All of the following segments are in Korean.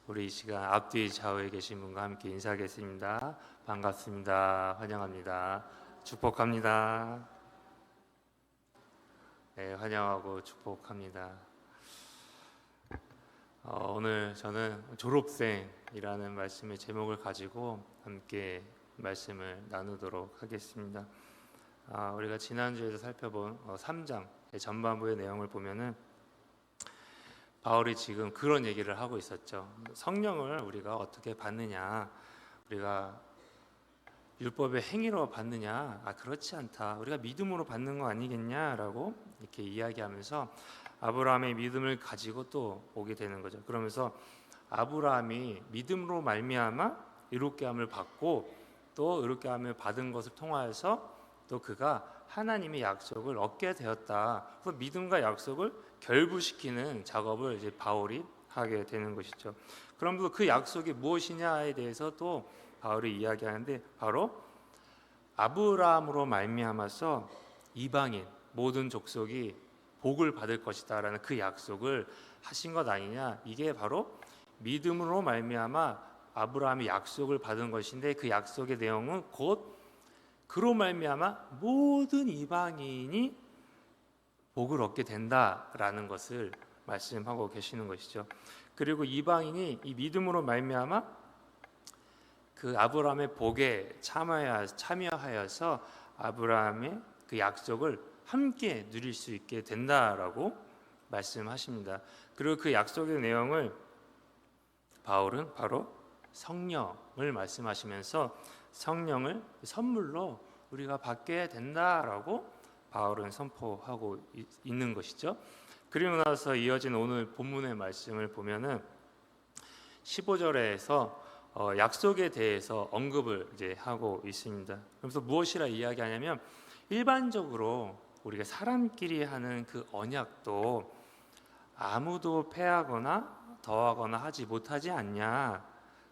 우리 이 시간 앞뒤 좌우에 계신 분과 함께 인사하겠습니다. 반갑습니다. 환영합니다. 축복합니다. 네, 환영하고 축복합니다. 오늘 저는 졸업생이라는 말씀의 제목을 가지고 함께 말씀을 나누도록 하겠습니다. 우리가 지난주에도 살펴본 3장 전반부의 내용을 보면은 바울이 지금 그런 얘기를 하고 있었죠. 성령을 우리가 어떻게 받느냐, 우리가 율법의 행위로 받느냐, 그렇지 않다, 우리가 믿음으로 받는 거 아니겠냐라고 이렇게 이야기하면서 아브라함의 믿음을 가지고 또 오게 되는 거죠. 그러면서 아브라함이 믿음으로 말미암아 의롭게 함을 받고 또 의롭게 함을 받은 것을 통하여서 또 그가 하나님의 약속을 얻게 되었다. 그래서 믿음과 약속을 결부시키는 작업을 이제 바울이 하게 되는 것이죠. 그러면서 그 약속이 무엇이냐에 대해서 또 바울이 이야기하는데, 바로 아브라함으로 말미암아서 이방인 모든 족속이 복을 받을 것이다라는 그 약속을 하신 것 아니냐. 이게 바로 믿음으로 말미암아 아브라함이 약속을 받은 것인데, 그 약속의 내용은 곧 그로 말미암아 모든 이방인이 복을 얻게 된다라는 것을 말씀하고 계시는 것이죠. 그리고 이방인이 이 믿음으로 말미암아 그 아브라함의 복에 참여하여서 아브라함의 그 약속을 함께 누릴 수 있게 된다라고 말씀하십니다. 그리고 그 약속의 내용을 바울은 바로 성령을 말씀하시면서 성령을 선물로 우리가 받게 된다라고 바울은 선포하고 있는 것이죠. 그리고 나서 이어진 오늘 본문의 말씀을 보면은 15절에서 약속에 대해서 언급을 이제 하고 있습니다. 그래서 무엇이라 이야기하냐면, 일반적으로 우리가 사람끼리 하는 그 언약도 아무도 패하거나 더하거나 하지 못하지 않냐.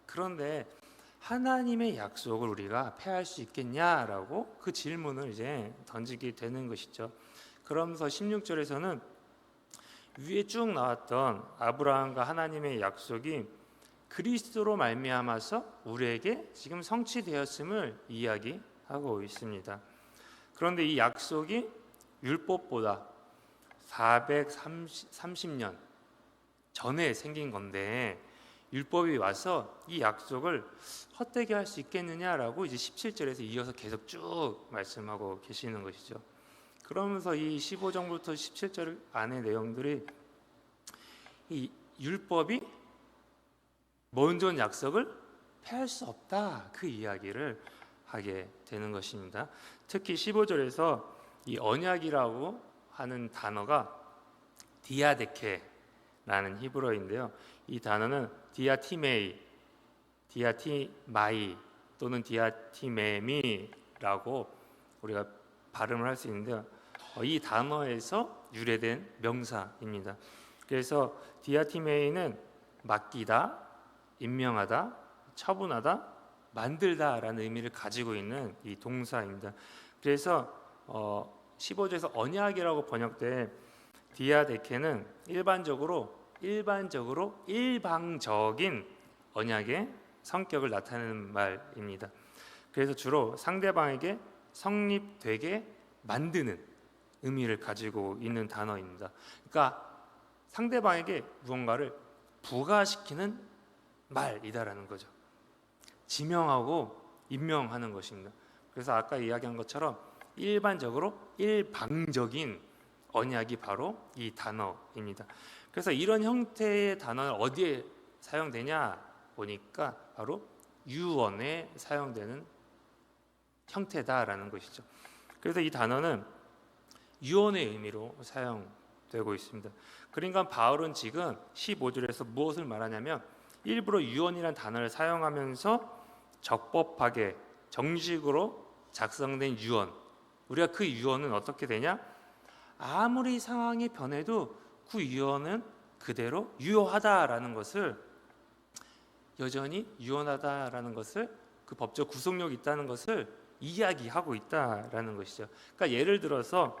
그런데 하나님의 약속을 우리가 패할 수 있겠냐라고 그 질문을 이제 던지게 되는 것이죠. 그러면서 16절에서는 위에 쭉 나왔던 아브라함과 하나님의 약속이 그리스도로 말미암아서 우리에게 지금 성취되었음을 이야기하고 있습니다. 그런데 이 약속이 율법보다 430년 전에 생긴 건데, 율법이 와서 이 약속을 헛되게 할 수 있겠느냐라고 이제 17절에서 이어서 계속 쭉 말씀하고 계시는 것이죠. 그러면서 이 15절부터 17절 안의 내용들이 이 율법이 먼저 온 약속을 폐할 수 없다, 그 이야기를 하게 되는 것입니다. 특히 15절에서 이 언약이라고 하는 단어가 디아데케라는 히브리어인데요. 이 단어는 디아티마이 또는 디아티메미라고 우리가 발음을 할 수 있는데요. 이 단어에서 유래된 명사입니다. 그래서 디아티메이는 맡기다, 임명하다, 처분하다, 만들다라는 의미를 가지고 있는 이 동사입니다. 그래서 15절에서 언약이라고 번역된 디아데케는 일방적인 언약의 성격을 나타내는 말입니다. 그래서 주로 상대방에게 성립되게 만드는 의미를 가지고 있는 단어입니다. 그러니까 상대방에게 무언가를 부과시키는 말이다라는 거죠. 지명하고 임명하는 것입니다. 그래서 아까 이야기한 것처럼 일방적인 언약이 바로 이 단어입니다. 그래서 이런 형태의 단어는 어디에 사용되냐 보니까 바로 유언에 사용되는 형태다라는 것이죠. 그래서 이 단어는 유언의 의미로 사용되고 있습니다. 그러니까 바울은 지금 15절에서 무엇을 말하냐면, 일부러 유언이라는 단어를 사용하면서 적법하게 정식으로 작성된 유언, 우리가 그 유언은 어떻게 되냐? 아무리 상황이 변해도 그 유언은 그대로 유효하다라는 것을, 여전히 유효하다라는 것을, 그 법적 구속력이 있다는 것을 이야기하고 있다라는 것이죠. 그러니까 예를 들어서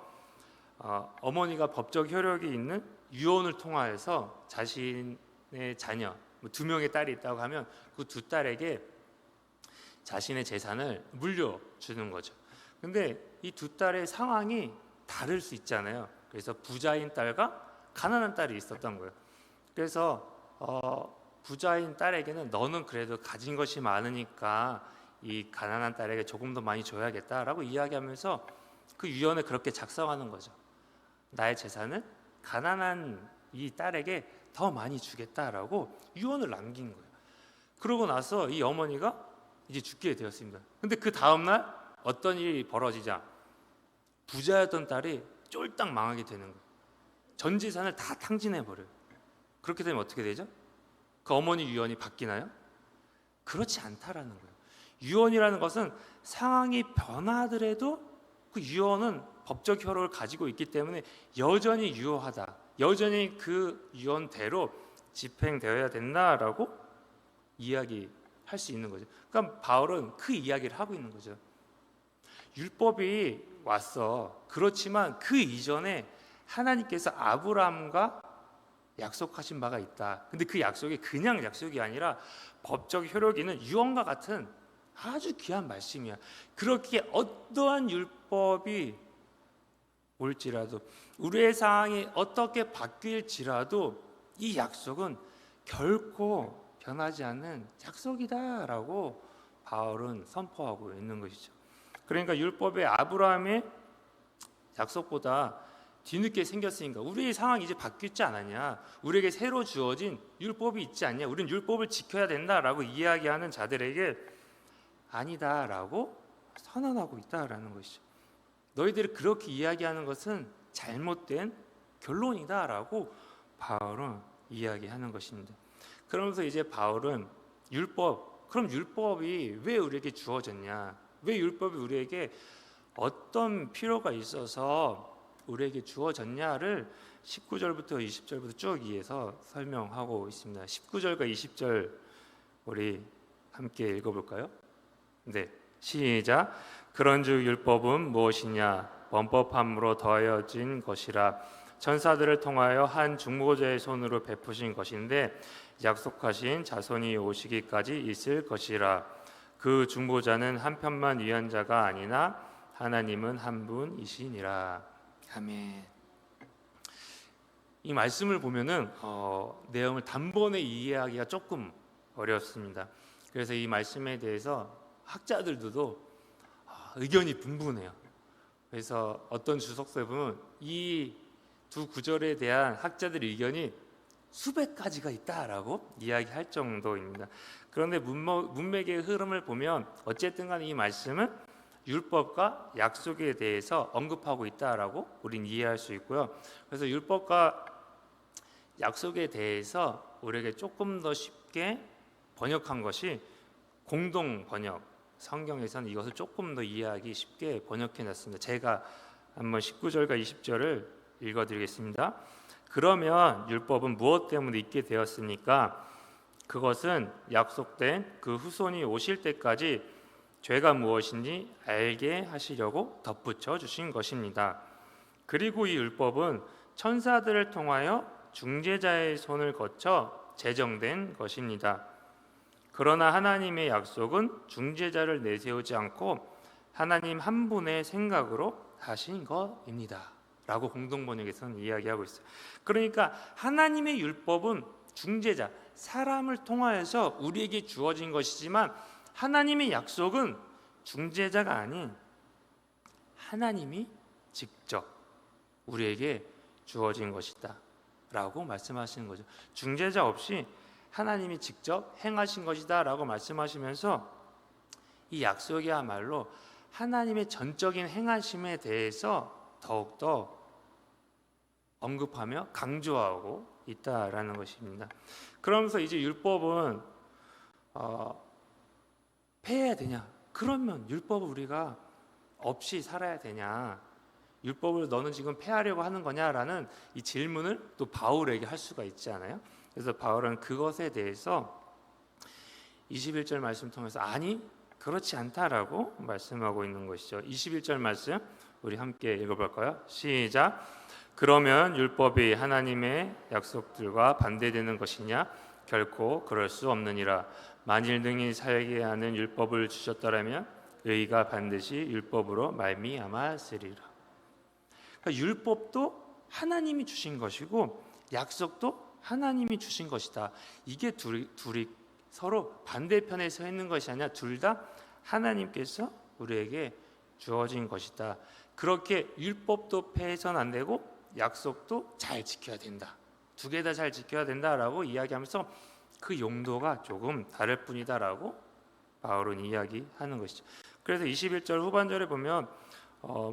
어머니가 법적 효력이 있는 유언을 통하여서 자신의 자녀, 두 명의 딸이 있다고 하면 그 두 딸에게 자신의 재산을 물려주는 거죠. 근데 이 두 딸의 상황이 다를 수 있잖아요. 그래서 부자인 딸과 가난한 딸이 있었던 거예요. 그래서 부자인 딸에게는 너는 그래도 가진 것이 많으니까 이 가난한 딸에게 조금 더 많이 줘야겠다라고 이야기하면서 그 유언을 그렇게 작성하는 거죠. 나의 재산을 가난한 이 딸에게 더 많이 주겠다라고 유언을 남긴 거예요. 그러고 나서 이 어머니가 이제 죽게 되었습니다. 근데 그 다음날 어떤 일이 벌어지자 부자였던 딸이 쫄딱 망하게 되는 거예요. 전 재산을 다 탕진해 버려요. 그렇게 되면 어떻게 되죠? 그 어머니 유언이 바뀌나요? 그렇지 않다라는 거예요. 유언이라는 것은 상황이 변하더라도 그 유언은 법적 효력을 가지고 있기 때문에 여전히 유효하다. 여전히 그 유언대로 집행되어야 된다라고 이야기할 수 있는 거죠. 그러니까 바울은 그 이야기를 하고 있는 거죠. 율법이 왔어. 그렇지만 그 이전에 하나님께서 아브라함과 약속하신 바가 있다. 근데 그 약속이 그냥 약속이 아니라 법적 효력 있는 유언과 같은 아주 귀한 말씀이야. 그렇게 어떠한 율법이 올지라도 우리의 상황이 어떻게 바뀔지라도 이 약속은 결코 변하지 않는 약속이다라고 바울은 선포하고 있는 것이죠. 그러니까 율법의 아브라함의 약속보다 뒤늦게 생겼으니까 우리의 상황이 이제 바뀌지 않았냐, 우리에게 새로 주어진 율법이 있지 않냐, 우리는 율법을 지켜야 된다라고 이야기하는 자들에게 아니다라고 선언하고 있다라는 것이죠. 너희들이 그렇게 이야기하는 것은 잘못된 결론이다라고 바울은 이야기하는 것입니다. 그러면서 이제 바울은 그럼 율법이 왜 우리에게 주어졌냐, 왜 율법이 우리에게 어떤 필요가 있어서 우리에게 주어졌냐를 19절부터 20절부터 쭉 이어서 설명하고 있습니다. 19절과 20절 우리 함께 읽어볼까요? 네, 시작. 그런즉 율법은 무엇이냐? 범법함으로 더하여진 것이라. 천사들을 통하여 한 중보자의 손으로 베푸신 것인데 약속하신 자손이 오시기까지 있을 것이라. 그 중보자는 한편만 위한 자가 아니나 하나님은 한 분이시니라. 아멘. 이 말씀을 보면은 내용을 단번에 이해하기가 조금 어렵습니다. 그래서 이 말씀에 대해서 학자들도 의견이 분분해요. 그래서 어떤 주석서에 보면 이 두 구절에 대한 학자들의 의견이 수백 가지가 있다라고 이야기할 정도입니다. 그런데 문맥의 흐름을 보면 어쨌든 간에 이 말씀은 율법과 약속에 대해서 언급하고 있다라고 우린 이해할 수 있고요. 그래서 율법과 약속에 대해서 우리에게 조금 더 쉽게 번역한 것이 공동 번역, 성경에서는 이것을 조금 더 이해하기 쉽게 번역해 놨습니다. 제가 한번 19절과 20절을 읽어드리겠습니다. 그러면 율법은 무엇 때문에 있게 되었습니까? 그것은 약속된 그 후손이 오실 때까지 죄가 무엇인지 알게 하시려고 덧붙여 주신 것입니다. 그리고 이 율법은 천사들을 통하여 중재자의 손을 거쳐 제정된 것입니다. 그러나 하나님의 약속은 중재자를 내세우지 않고 하나님 한 분의 생각으로 하신 것입니다. 라고 공동번역에서는 이야기하고 있어요. 그러니까 하나님의 율법은 중재자, 사람을 통하여서 우리에게 주어진 것이지만 하나님의 약속은 중재자가 아닌 하나님이 직접 우리에게 주어진 것이다 라고 말씀하시는 거죠. 중재자 없이 하나님이 직접 행하신 것이다 라고 말씀하시면서 이 약속이야말로 하나님의 전적인 행하심에 대해서 더욱더 언급하며 강조하고 있다라는 것입니다. 그러면서 이제 율법은 폐해야 되냐? 그러면 율법을 우리가 없이 살아야 되냐? 율법을 너는 지금 폐하려고 하는 거냐라는 이 질문을 또 바울에게 할 수가 있지 않아요? 그래서 바울은 그것에 대해서 21절 말씀 통해서 아니 그렇지 않다라고 말씀하고 있는 것이죠. 21절 말씀 우리 함께 읽어볼까요? 시작. 그러면 율법이 하나님의 약속들과 반대되는 것이냐? 결코 그럴 수 없느니라. 만일 능히 살게 하는 율법을 주셨더라면 의가 반드시 율법으로 말미암았으리라. 그러니까 율법도 하나님이 주신 것이고 약속도 하나님이 주신 것이다. 이게 둘이 서로 반대편에 서 있는 것이 아니라 둘 다 하나님께서 우리에게 주어진 것이다. 그렇게 율법도 폐해서는 안 되고 약속도 잘 지켜야 된다. 두 개 다 잘 지켜야 된다라고 이야기하면서 그 용도가 조금 다를 뿐이다라고 바울은 이야기하는 것이죠. 그래서 21절 후반절에 보면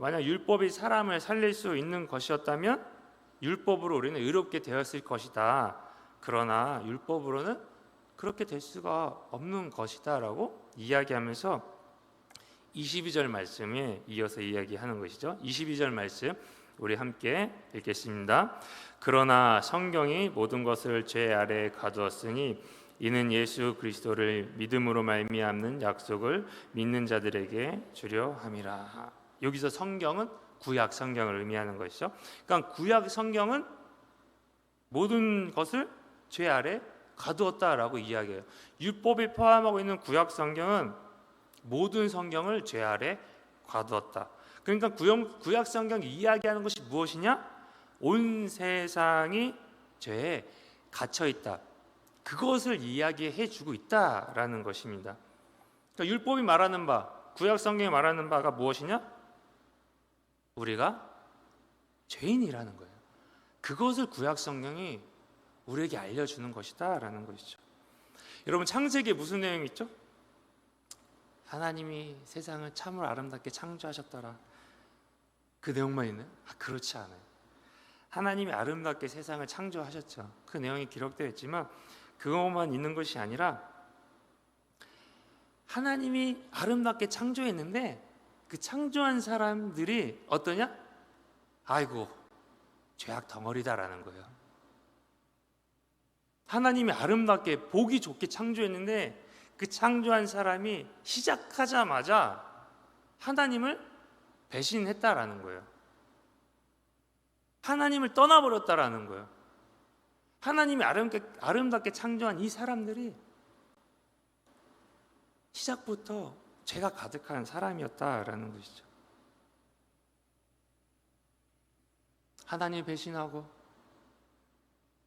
만약 율법이 사람을 살릴 수 있는 것이었다면 율법으로 우리는 의롭게 되었을 것이다. 그러나 율법으로는 그렇게 될 수가 없는 것이다 라고 이야기하면서 22절 말씀에 이어서 이야기하는 것이죠. 22절 말씀 우리 함께 읽겠습니다. 그러나 성경이 모든 것을 죄 아래에 가두었으니 이는 예수 그리스도를 믿음으로 말미암는 약속을 믿는 자들에게 주려 함이라. 여기서 성경은 구약 성경을 의미하는 것이죠. 그러니까 구약 성경은 모든 것을 죄 아래 가두었다라고 이야기해요. 율법이 포함하고 있는 구약 성경은 모든 성경을 죄 아래 가두었다. 그러니까 구약 성경이 이야기하는 것이 무엇이냐? 온 세상이 죄에 갇혀 있다. 그것을 이야기해 주고 있다라는 것입니다. 그러니까 율법이 말하는 바, 구약 성경이 말하는 바가 무엇이냐? 우리가 죄인이라는 거예요. 그것을 구약 성경이 우리에게 알려주는 것이다라는 것이죠. 여러분 창세기에 무슨 내용이 있죠? 하나님이 세상을 참으로 아름답게 창조하셨더라. 그 내용만 있나요? 그렇지 않아요. 하나님이 아름답게 세상을 창조하셨죠. 그 내용이 기록되어 있지만 그것만 있는 것이 아니라 하나님이 아름답게 창조했는데 그 창조한 사람들이 어떠냐? 아이고 죄악 덩어리다라는 거예요. 하나님이 아름답게 보기 좋게 창조했는데 그 창조한 사람이 시작하자마자 하나님을 배신했다라는 거예요. 하나님을 떠나버렸다라는 거예요. 하나님이 아름답게 창조한 이 사람들이 시작부터 죄가 가득한 사람이었다라는 것이죠. 하나님 배신하고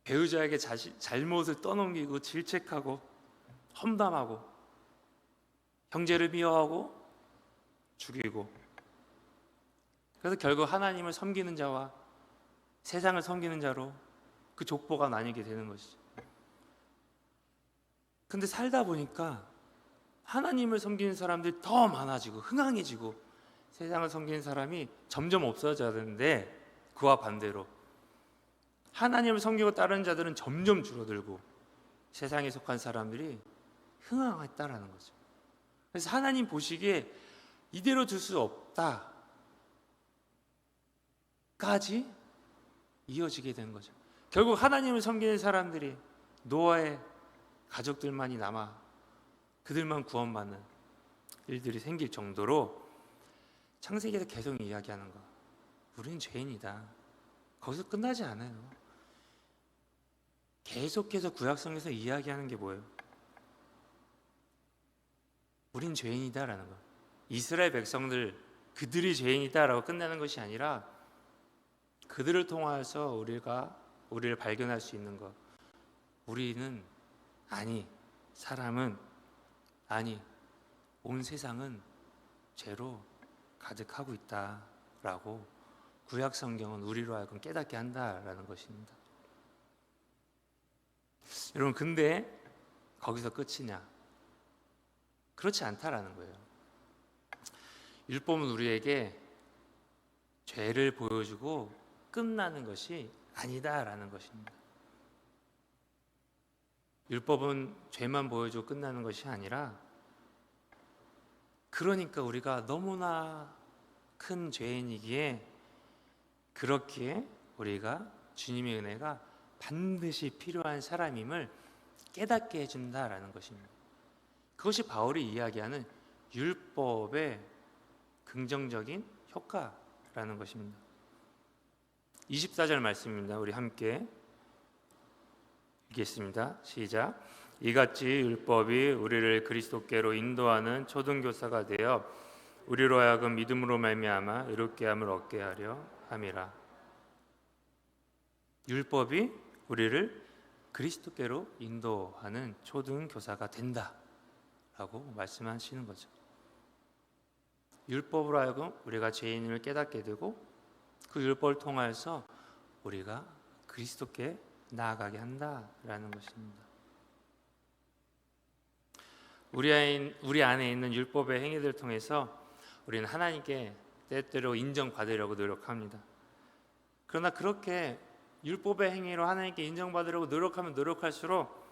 배우자에게 잘못을 떠넘기고 질책하고 험담하고 형제를 미워하고 죽이고, 그래서 결국 하나님을 섬기는 자와 세상을 섬기는 자로 그 족보가 나뉘게 되는 것이죠. 근데 살다 보니까 하나님을 섬기는 사람들이 더 많아지고 흥황해지고 세상을 섬기는 사람이 점점 없어져야 되는데 그와 반대로 하나님을 섬기고 따르는 자들은 점점 줄어들고 세상에 속한 사람들이 흥황했다라는 거죠. 그래서 하나님 보시기에 이대로 둘 수 없다까지 이어지게 된 거죠. 결국 하나님을 섬기는 사람들이 노아의 가족들만이 남아 그들만 구원받는 일들이 생길 정도로 창세기에서 계속 이야기하는 거, 우리는 죄인이다. 거기서 끝나지 않아요. 계속해서 구약성에서 이야기하는 게 뭐예요? 우린 죄인이다라는 거. 이스라엘 백성들 그들이 죄인이다라고 끝나는 것이 아니라 그들을 통하여서 우리를 발견할 수 있는 것. 우리는 사람은 온 세상은 죄로 가득하고 있다라고 구약 성경은 우리로 하여금 깨닫게 한다라는 것입니다. 여러분, 근데 거기서 끝이냐? 그렇지 않다라는 거예요. 율법은 우리에게 죄를 보여주고 끝나는 것이 아니다라는 것입니다. 율법은 죄만 보여주고 끝나는 것이 아니라, 그러니까 우리가 너무나 큰 죄인이기에 그렇기에 우리가 주님의 은혜가 반드시 필요한 사람임을 깨닫게 해준다라는 것입니다. 그것이 바울이 이야기하는 율법의 긍정적인 효과라는 것입니다. 24절 말씀입니다. 우리 함께 읽겠습니다. 시작. 이같이 율법이 우리를 그리스도께로 인도하는 초등교사가 되어 우리로 하여금 믿음으로 말미암아 의롭게 함을 얻게 하려 함이라. 율법이 우리를 그리스도께로 인도하는 초등교사가 된다라고 말씀하시는 거죠. 율법으로 하여금 우리가 죄인을 깨닫게 되고 그 율법을 통하여서 우리가 그리스도께 나아가게 한다라는 것입니다. 우리 안에 있는 율법의 행위들을 통해서 우리는 하나님께 때때로 인정받으려고 노력합니다. 그러나 그렇게 율법의 행위로 하나님께 인정받으려고 노력하면 노력할수록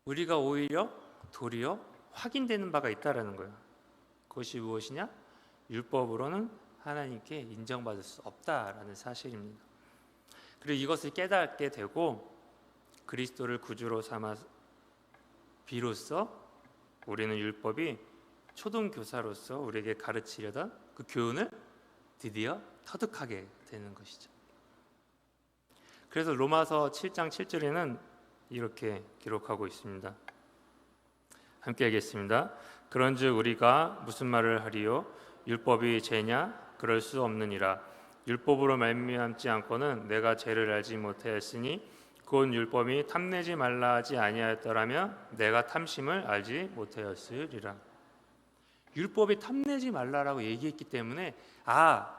우리가 오히려 도리어 확인되는 바가 있다라는 거예요. 그것이 무엇이냐? 율법으로는 하나님께 인정받을 수 없다라는 사실입니다. 그리고 이것을 깨닫게 되고 그리스도를 구주로 삼아 비로소 우리는 율법이 초등교사로서 우리에게 가르치려던 그 교훈을 드디어 터득하게 되는 것이죠. 그래서 로마서 7장 7절에는 이렇게 기록하고 있습니다. 함께 하겠습니다. 그런즉 우리가 무슨 말을 하리요? 율법이 죄냐? 그럴 수 없느니라. 율법으로 말미암지 않고는 내가 죄를 알지 못하였으니 곧 율법이 탐내지 말라 하지 아니하였더라면 내가 탐심을 알지 못하였으리라. 율법이 탐내지 말라라고 얘기했기 때문에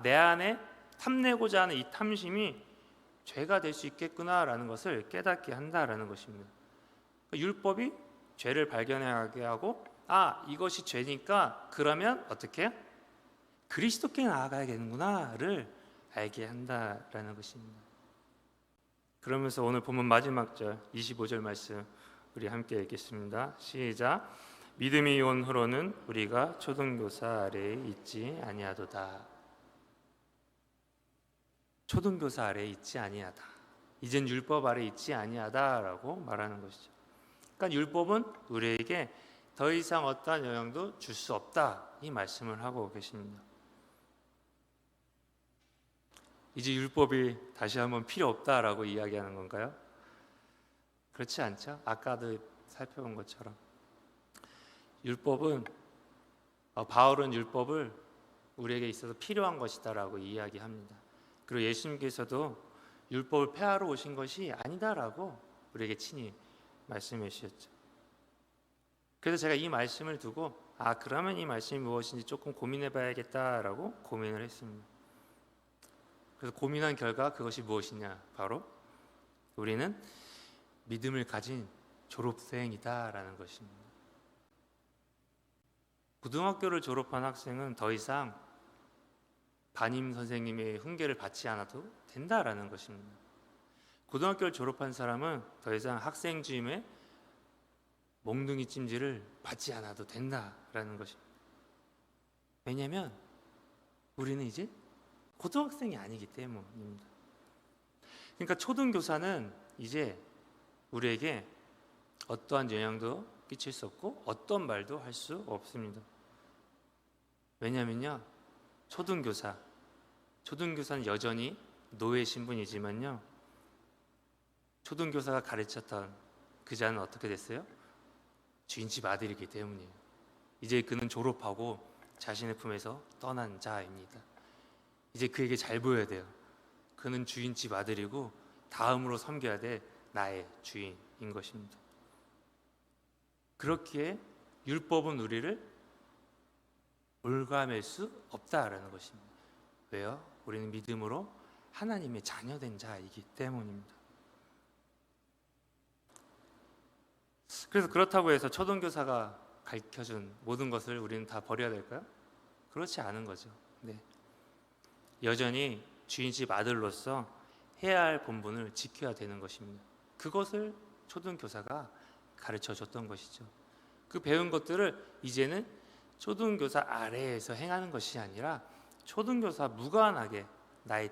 내 안에 탐내고자 하는 이 탐심이 죄가 될 수 있겠구나라는 것을 깨닫게 한다라는 것입니다. 율법이 죄를 발견하게 하고 이것이 죄니까 그러면 어떻게? 그리스도께 나아가야겠는구나를 알게 한다라는 것입니다. 그러면서 오늘 본문 마지막 절 25절 말씀 우리 함께 읽겠습니다. 시작. 믿음이 온 후로는 우리가 초등교사 아래에 있지 아니하도다. 초등교사 아래에 있지 아니하다. 이젠 율법 아래에 있지 아니하다라고 말하는 것이죠. 그러니까 율법은 우리에게 더 이상 어떠한 영향도 줄 수 없다 이 말씀을 하고 계십니다. 이제 율법이 다시 한번 필요 없다라고 이야기하는 건가요? 그렇지 않죠? 아까도 살펴본 것처럼 율법은 바울은 율법을 우리에게 있어서 필요한 것이다라고 이야기합니다. 그리고 예수님께서도 율법을 폐하러 오신 것이 아니다라고 우리에게 친히 말씀해 주셨죠. 그래서 제가 이 말씀을 두고 그러면 이 말씀이 무엇인지 조금 고민해 봐야겠다라고 고민을 했습니다. 그래서 고민한 결과 그것이 무엇이냐? 바로 우리는 믿음을 가진 졸업생이다라는 것입니다. 고등학교를 졸업한 학생은 더 이상 담임 선생님의 훈계를 받지 않아도 된다라는 것입니다. 고등학교를 졸업한 사람은 더 이상 학생 주임의 몽둥이 찜질을 받지 않아도 된다라는 것입니다. 왜냐하면 우리는 이제 고등학생이 아니기 때문입니다. 그러니까 초등교사는 이제 우리에게 어떠한 영향도 끼칠 수 없고 어떤 말도 할 수 없습니다. 왜냐하면요, 초등교사는 여전히 노예 신분이지만요, 초등교사가 가르쳤던 그 자는 어떻게 됐어요? 주인집 아들이기 때문이에요. 이제 그는 졸업하고 자신의 품에서 떠난 자입니다. 이제 그에게 잘 보여야 돼요. 그는 주인집 아들이고 다음으로 섬겨야 될 나의 주인인 것입니다. 그렇기에 율법은 우리를 올가맬 수 없다라는 것입니다. 왜요? 우리는 믿음으로 하나님의 자녀된 자이기 때문입니다. 그래서 그렇다고 해서 초등교사가 가르쳐준 모든 것을 우리는 다 버려야 될까요? 그렇지 않은 거죠. 네. 여전히 주인집 아들로서 해야 할 본분을 지켜야 되는 것입니다. 그것을 초등교사가 가르쳐줬던 것이죠. 그 배운 것들을 이제는 초등교사 아래에서 행하는 것이 아니라 초등교사 무관하게 나의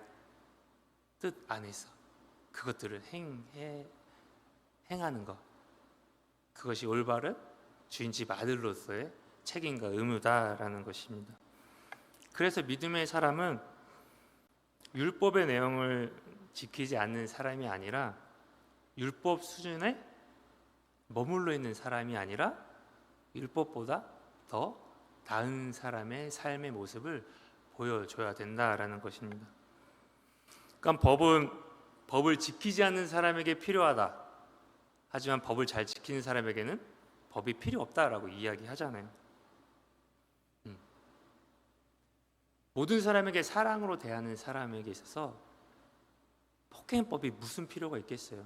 뜻 안에서 그것들을 행하는 것, 그것이 올바른 주인집 아들로서의 책임과 의무다라는 것입니다. 그래서 믿음의 사람은 율법의 내용을 지키지 않는 사람이 아니라 율법 수준에 머물러 있는 사람이 아니라 율법보다 더 나은 사람의 삶의 모습을 보여줘야 된다라는 것입니다. 그러니까 법을 지키지 않는 사람에게 필요하다. 하지만 법을 잘 지키는 사람에게는 법이 필요 없다라고 이야기하잖아요. 모든 사람에게 사랑으로 대하는 사람에게 있어서 폭행법이 무슨 필요가 있겠어요?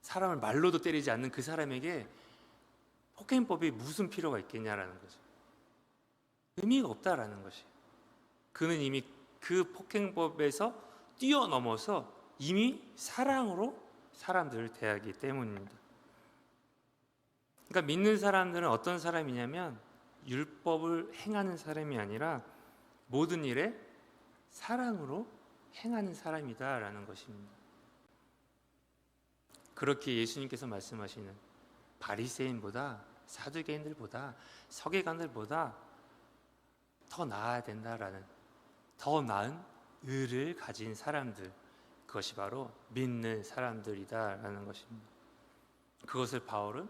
사람을 말로도 때리지 않는 그 사람에게 폭행법이 무슨 필요가 있겠냐라는 거죠. 의미가 없다라는 것이. 그는 이미 그 폭행법에서 뛰어넘어서 이미 사랑으로 사람들을 대하기 때문입니다. 그러니까 믿는 사람들은 어떤 사람이냐면 율법을 행하는 사람이 아니라 모든 일에 사랑으로 행하는 사람이다라는 것입니다. 그렇게 예수님께서 말씀하시는 바리새인보다 사두개인들보다 서기관들보다 더 나아야 된다라는, 더 나은 의를 가진 사람들, 그것이 바로 믿는 사람들이다라는 것입니다. 그것을 바울은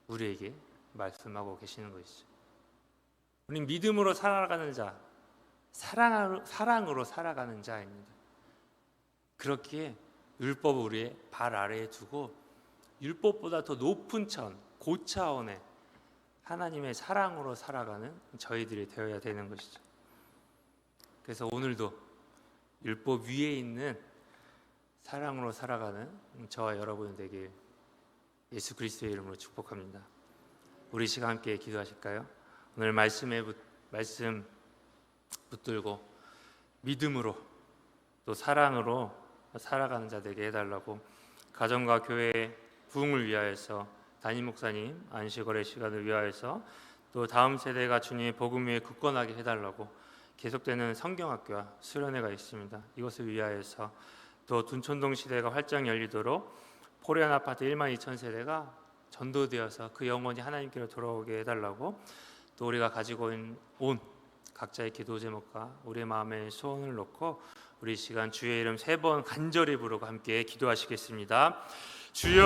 우리에게 말씀하고 계시는 것이죠. 우리 믿음으로 살아가는 자, 사랑으로 살아가는 자입니다. 그렇기에 율법을 우리의 발 아래에 두고 율법보다 더 높은 고차원의 하나님의 사랑으로 살아가는 저희들이 되어야 되는 것이죠. 그래서 오늘도 율법 위에 있는 사랑으로 살아가는 저와 여러분이 되길 예수 그리스도의 이름으로 축복합니다. 우리 시간 함께 기도하실까요? 오늘 말씀 붙들고 믿음으로 또 사랑으로 살아가는 자 되게 해달라고, 가정과 교회의 부흥을 위하여서, 담임 목사님 안식월의 시간을 위하여서, 또 다음 세대가 주님의 복음 위에 굳건하게 해달라고 계속되는 성경학교와 수련회가 있습니다. 이것을 위하여서 또 둔촌동 시대가 활짝 열리도록 포레안 아파트 1만 2천 세대가 전도되어서 그 영혼이 하나님께로 돌아오게 해달라고, 또 우리가 가지고 온 각자의 기도 제목과 우리의 마음의 소원을 놓고 우리 시간 주의 이름 3번 간절히 부르고 함께 기도하시겠습니다. 주여